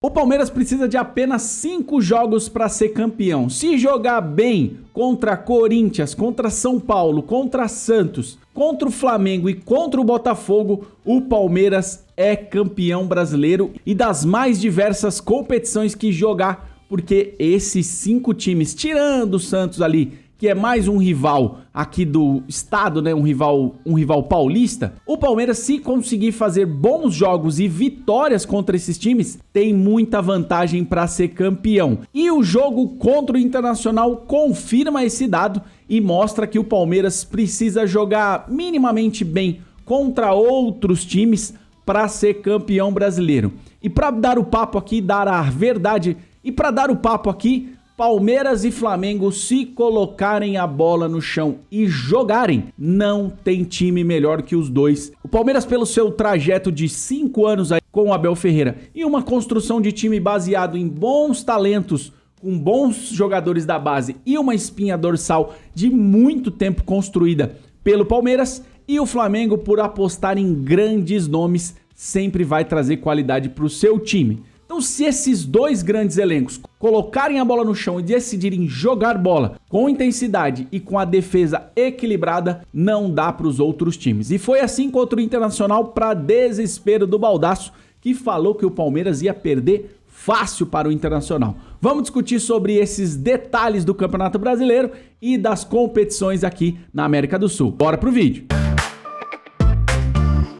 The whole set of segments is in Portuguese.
O Palmeiras precisa de apenas 5 jogos para ser campeão. Se jogar bem contra Corinthians, contra São Paulo, contra Santos, contra o Flamengo e contra o Botafogo, o Palmeiras é campeão brasileiro e das mais diversas competições que jogar, porque esses 5 times, tirando o Santos ali, que é mais um rival aqui do estado, né? Um rival paulista. O Palmeiras, se conseguir fazer bons jogos e vitórias contra esses times, tem muita vantagem para ser campeão. E o jogo contra o Internacional confirma esse dado e mostra que o Palmeiras precisa jogar minimamente bem contra outros times para ser campeão brasileiro. E para dar o papo aqui, dar a verdade, e para dar o papo aqui, Palmeiras e Flamengo, se colocarem a bola no chão e jogarem, não tem time melhor que os dois. O Palmeiras, pelo seu trajeto de 5 anos aí com o Abel Ferreira e uma construção de time baseado em bons talentos, com bons jogadores da base e uma espinha dorsal de muito tempo construída pelo Palmeiras, e o Flamengo, por apostar em grandes nomes, sempre vai trazer qualidade para o seu time. Então, se esses dois grandes elencos colocarem a bola no chão e decidirem jogar bola com intensidade e com a defesa equilibrada, não dá para os outros times. E foi assim contra o Internacional, para desespero do Baldasso, que falou que o Palmeiras ia perder fácil para o Internacional. Vamos discutir sobre esses detalhes do Campeonato Brasileiro e das competições aqui na América do Sul. Bora pro vídeo!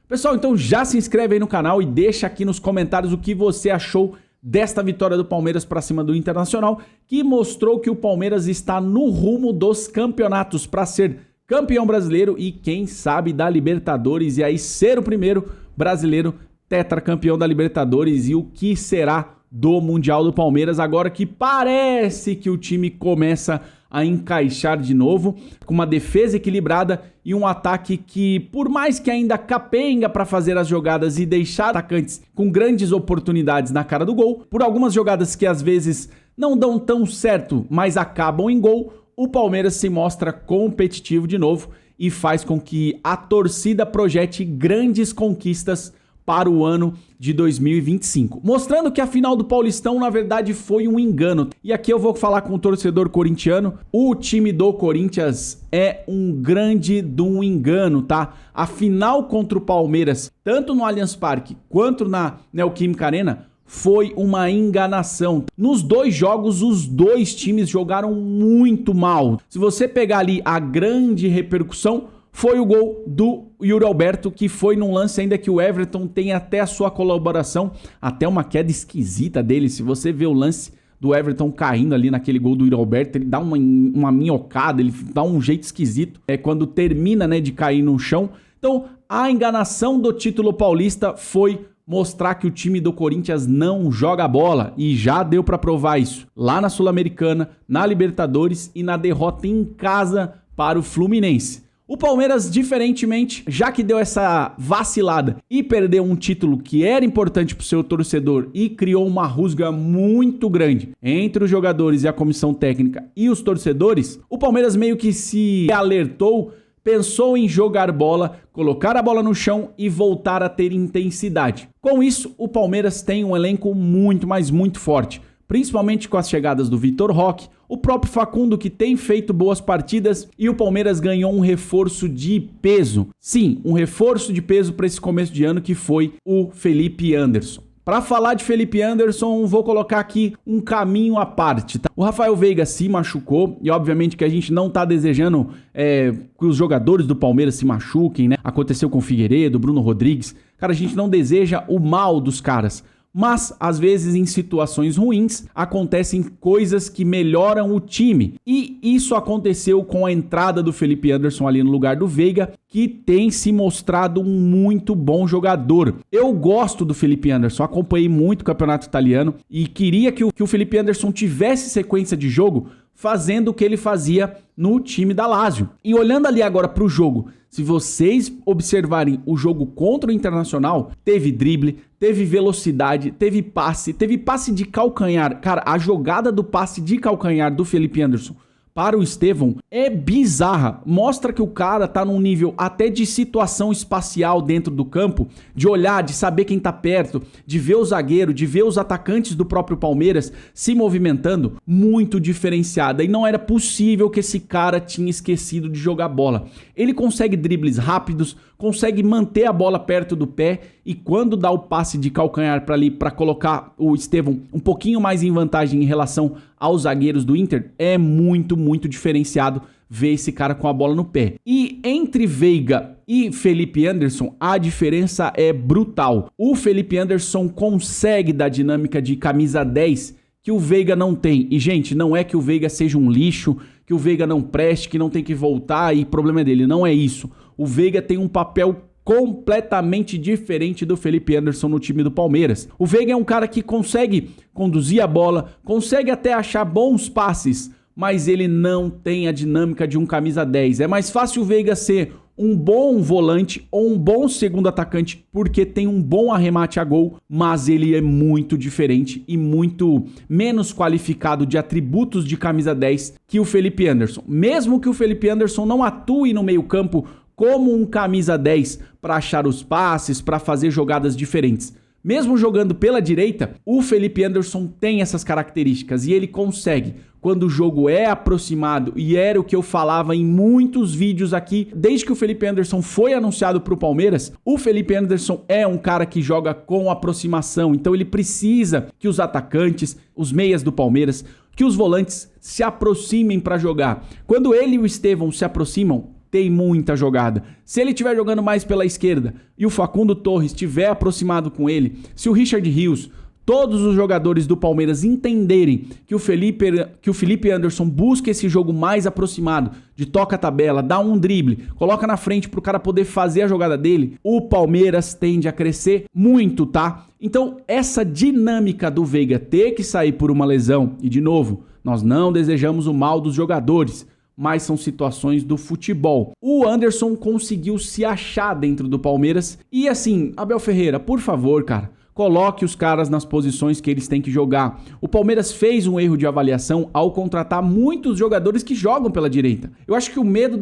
Pessoal, então já se inscreve aí no canal e deixa aqui nos comentários o que você achou desta vitória do Palmeiras para cima do Internacional, que mostrou que o Palmeiras está no rumo dos campeonatos para ser campeão brasileiro e quem sabe da Libertadores, e aí ser o primeiro brasileiro tetracampeão da Libertadores. E o que será do Mundial do Palmeiras agora que parece que o time começa a encaixar de novo, com uma defesa equilibrada e um ataque que, por mais que ainda capenga para fazer as jogadas e deixar atacantes com grandes oportunidades na cara do gol, por algumas jogadas que às vezes não dão tão certo, mas acabam em gol, o Palmeiras se mostra competitivo de novo e faz com que a torcida projete grandes conquistas para o ano de 2025, mostrando que a final do Paulistão na verdade foi um engano. E aqui eu vou falar com o torcedor corintiano: o time do Corinthians é um grande de um engano, tá? A final contra o Palmeiras, tanto no Allianz Parque quanto na Neoquímica Arena, foi uma enganação. Nos dois jogos, os dois times jogaram muito mal. Se você pegar ali a grande repercussão, foi o gol do Yuri Alberto, que foi num lance ainda que o Everton tem até a sua colaboração, até uma queda esquisita dele. Se você vê o lance do Everton caindo ali naquele gol do Yuri Alberto, ele dá uma minhocada, ele dá um jeito esquisito, quando termina, né, de cair no chão. Então, a enganação do título paulista foi mostrar que o time do Corinthians não joga bola, e já deu para provar isso lá na Sul-Americana, na Libertadores e na derrota em casa para o Fluminense. O Palmeiras, diferentemente, já que deu essa vacilada e perdeu um título que era importante para o seu torcedor e criou uma rusga muito grande entre os jogadores e a comissão técnica e os torcedores, o Palmeiras meio que se alertou, pensou em jogar bola, colocar a bola no chão e voltar a ter intensidade. Com isso, o Palmeiras tem um elenco muito, mas muito forte, principalmente com as chegadas do Vitor Roque, o próprio Facundo, que tem feito boas partidas, e o Palmeiras ganhou um reforço de peso. Sim, um reforço de peso para esse começo de ano, que foi o Felipe Anderson. Para falar de Felipe Anderson, vou colocar aqui um caminho à parte, tá? O Rafael Veiga se machucou, e obviamente que a gente não tá desejando que os jogadores do Palmeiras se machuquem, né? Aconteceu com o Figueiredo, Bruno Rodrigues. Cara, a gente não deseja o mal dos caras. Mas, às vezes, em situações ruins, acontecem coisas que melhoram o time. E isso aconteceu com a entrada do Felipe Anderson ali no lugar do Veiga, que tem se mostrado um muito bom jogador. Eu gosto do Felipe Anderson, acompanhei muito o campeonato italiano e queria que o Felipe Anderson tivesse sequência de jogo fazendo o que ele fazia no time da Lazio. E olhando ali agora para o jogo, se vocês observarem o jogo contra o Internacional, teve drible, teve velocidade, teve passe de calcanhar. Cara, a jogada do passe de calcanhar do Felipe Anderson para o Estevão é bizarra. Mostra que o cara tá num nível até de situação espacial dentro do campo, de olhar, de saber quem tá perto, de ver o zagueiro, de ver os atacantes do próprio Palmeiras se movimentando, muito diferenciada. E não era possível que esse cara tinha esquecido de jogar bola. Ele consegue dribles rápidos, consegue manter a bola perto do pé e quando dá o passe de calcanhar para ali para colocar o Estevão um pouquinho mais em vantagem em relação aos zagueiros do Inter, é muito, muito diferenciado ver esse cara com a bola no pé. E entre Veiga e Felipe Anderson, a diferença é brutal. O Felipe Anderson consegue dar dinâmica de camisa 10 que o Veiga não tem. E, gente, não é que o Veiga seja um lixo, que o Veiga não preste, que não tem que voltar e problema é dele. Não é isso. O Veiga tem um papel completamente diferente do Felipe Anderson no time do Palmeiras. O Veiga é um cara que consegue conduzir a bola, consegue até achar bons passes, mas ele não tem a dinâmica de um camisa 10. É mais fácil o Veiga ser um bom volante ou um bom segundo atacante porque tem um bom arremate a gol, mas ele é muito diferente e muito menos qualificado de atributos de camisa 10 que o Felipe Anderson. Mesmo que o Felipe Anderson não atue no meio-campo como um camisa 10 para achar os passes, para fazer jogadas diferentes. Mesmo jogando pela direita, o Felipe Anderson tem essas características e ele consegue. Quando o jogo é aproximado, e era o que eu falava em muitos vídeos aqui, desde que o Felipe Anderson foi anunciado para o Palmeiras, o Felipe Anderson é um cara que joga com aproximação, então ele precisa que os atacantes, os meias do Palmeiras, que os volantes se aproximem para jogar. Quando ele e o Estevão se aproximam, tem muita jogada. Se ele estiver jogando mais pela esquerda e o Facundo Torres estiver aproximado com ele, se o Richard Rios, todos os jogadores do Palmeiras entenderem que o Felipe Anderson busca esse jogo mais aproximado, de toca a tabela, dá um drible, coloca na frente pro cara poder fazer a jogada dele, o Palmeiras tende a crescer muito, tá? Então, essa dinâmica do Veiga ter que sair por uma lesão, e de novo, nós não desejamos o mal dos jogadores, mas são situações do futebol. O Anderson conseguiu se achar dentro do Palmeiras e assim, Abel Ferreira, por favor, cara, coloque os caras nas posições que eles têm que jogar. O Palmeiras fez um erro de avaliação ao contratar muitos jogadores que jogam pela direita. Eu acho que o medo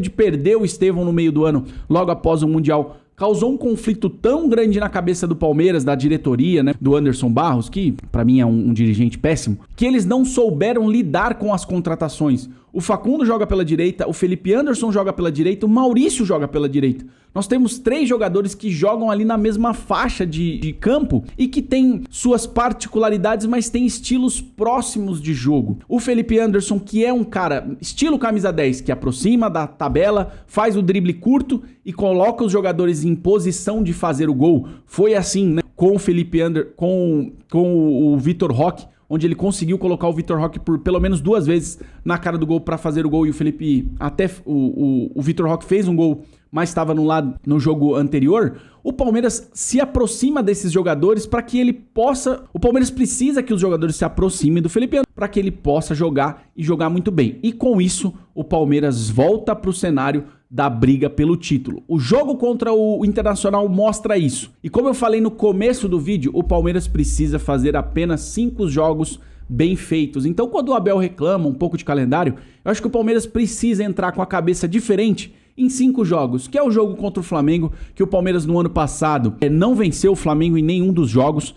de perder o Estevão no meio do ano, logo após o Mundial, causou um conflito tão grande na cabeça do Palmeiras, da diretoria, né, do Anderson Barros, que pra mim é um dirigente péssimo, que eles não souberam lidar com as contratações. O Facundo joga pela direita, o Felipe Anderson joga pela direita, o Maurício joga pela direita. Nós temos 3 jogadores que jogam ali na mesma faixa de campo e que têm suas particularidades, mas têm estilos próximos de jogo. O Felipe Anderson, que é um cara estilo camisa 10, que aproxima da tabela, faz o drible curto e coloca os jogadores em posição de fazer o gol. Foi assim, né, com o Felipe Anderson, com o Vitor Roque, onde ele conseguiu colocar o Vitor Roque por pelo menos 2 vezes na cara do gol para fazer o gol, e o Felipe, até o Vitor Roque fez um gol, mas estava no lado no jogo anterior. O Palmeiras se aproxima desses jogadores para que ele possa... O Palmeiras precisa que os jogadores se aproximem do Felipe Anderson para que ele possa jogar e jogar muito bem. E com isso, o Palmeiras volta para o cenário da briga pelo título. O jogo contra o Internacional mostra isso. E como eu falei no começo do vídeo, o Palmeiras precisa fazer apenas 5 jogos bem feitos. Então, quando o Abel reclama um pouco de calendário, eu acho que o Palmeiras precisa entrar com a cabeça diferente em 5 jogos, que é o jogo contra o Flamengo, que o Palmeiras no ano passado não venceu o Flamengo em nenhum dos jogos.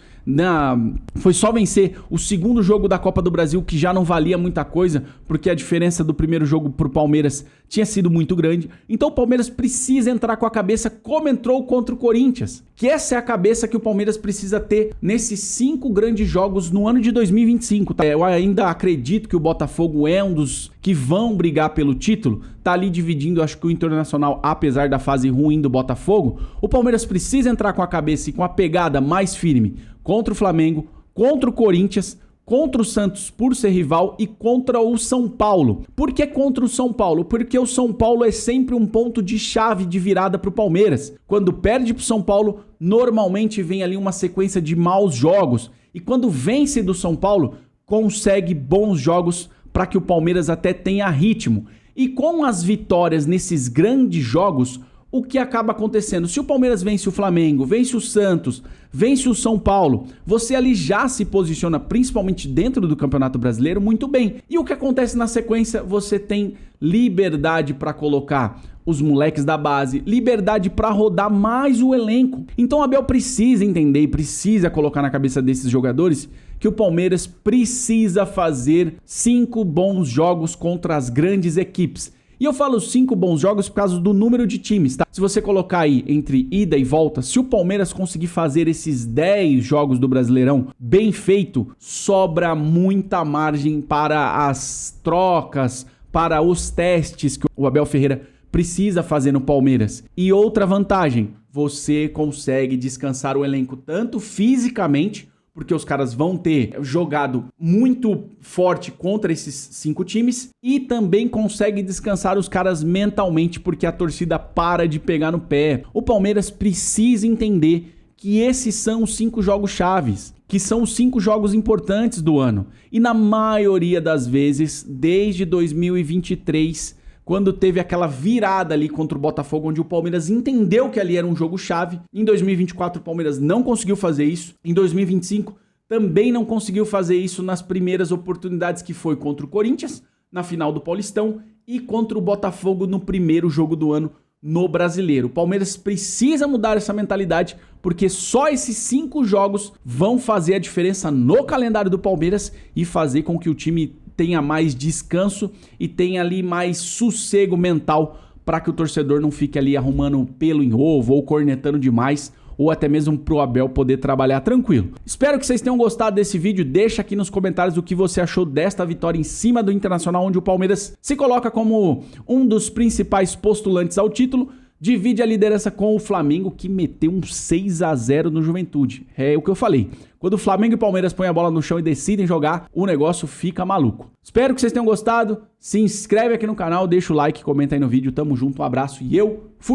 Foi só vencer o segundo jogo da Copa do Brasil, que já não valia muita coisa, porque a diferença do primeiro jogo pro Palmeiras tinha sido muito grande. Então o Palmeiras precisa entrar com a cabeça como entrou contra o Corinthians, que essa é a cabeça que o Palmeiras precisa ter nesses 5 grandes jogos no ano de 2025, tá? Eu ainda acredito que o Botafogo é um dos que vão brigar pelo título, tá ali dividindo, acho que o Internacional, apesar da fase ruim do Botafogo. O Palmeiras precisa entrar com a cabeça e com a pegada mais firme contra o Flamengo, contra o Corinthians, contra o Santos por ser rival e contra o São Paulo. Por que contra o São Paulo? Porque o São Paulo é sempre um ponto de chave de virada para o Palmeiras. Quando perde para o São Paulo, normalmente vem ali uma sequência de maus jogos. E quando vence do São Paulo, consegue bons jogos para que o Palmeiras até tenha ritmo. E com as vitórias nesses grandes jogos, o que acaba acontecendo? Se o Palmeiras vence o Flamengo, vence o Santos, vence o São Paulo, você ali já se posiciona, principalmente dentro do Campeonato Brasileiro, muito bem. E o que acontece na sequência? Você tem liberdade para colocar os moleques da base, liberdade para rodar mais o elenco. Então o Abel precisa entender e precisa colocar na cabeça desses jogadores que o Palmeiras precisa fazer 5 bons jogos contra as grandes equipes. E eu falo 5 bons jogos por causa do número de times, tá? Se você colocar aí entre ida e volta, se o Palmeiras conseguir fazer esses 10 jogos do Brasileirão bem feito, sobra muita margem para as trocas, para os testes que o Abel Ferreira precisa fazer no Palmeiras. E outra vantagem, você consegue descansar o elenco tanto fisicamente, porque os caras vão ter jogado muito forte contra esses 5 times, e também consegue descansar os caras mentalmente, porque a torcida para de pegar no pé. O Palmeiras precisa entender que esses são os 5 jogos chaves, que são os 5 jogos importantes do ano. E na maioria das vezes, desde 2023, quando teve aquela virada ali contra o Botafogo, onde o Palmeiras entendeu que ali era um jogo-chave. Em 2024, o Palmeiras não conseguiu fazer isso. Em 2025, também não conseguiu fazer isso nas primeiras oportunidades, que foi contra o Corinthians, na final do Paulistão, e contra o Botafogo no primeiro jogo do ano no Brasileiro. O Palmeiras precisa mudar essa mentalidade, porque só esses 5 jogos vão fazer a diferença no calendário do Palmeiras e fazer com que o time tenha mais descanso e tenha ali mais sossego mental para que o torcedor não fique ali arrumando pelo em ovo ou cornetando demais, ou até mesmo pro Abel poder trabalhar tranquilo. Espero que vocês tenham gostado desse vídeo. Deixa aqui nos comentários o que você achou desta vitória em cima do Internacional, onde o Palmeiras se coloca como um dos principais postulantes ao título. Divide a liderança com o Flamengo, que meteu um 6-0 no Juventude. É o que eu falei. Quando o Flamengo e o Palmeiras põem a bola no chão e decidem jogar, o negócio fica maluco. Espero que vocês tenham gostado. Se inscreve aqui no canal, deixa o like, comenta aí no vídeo. Tamo junto, um abraço e eu fui!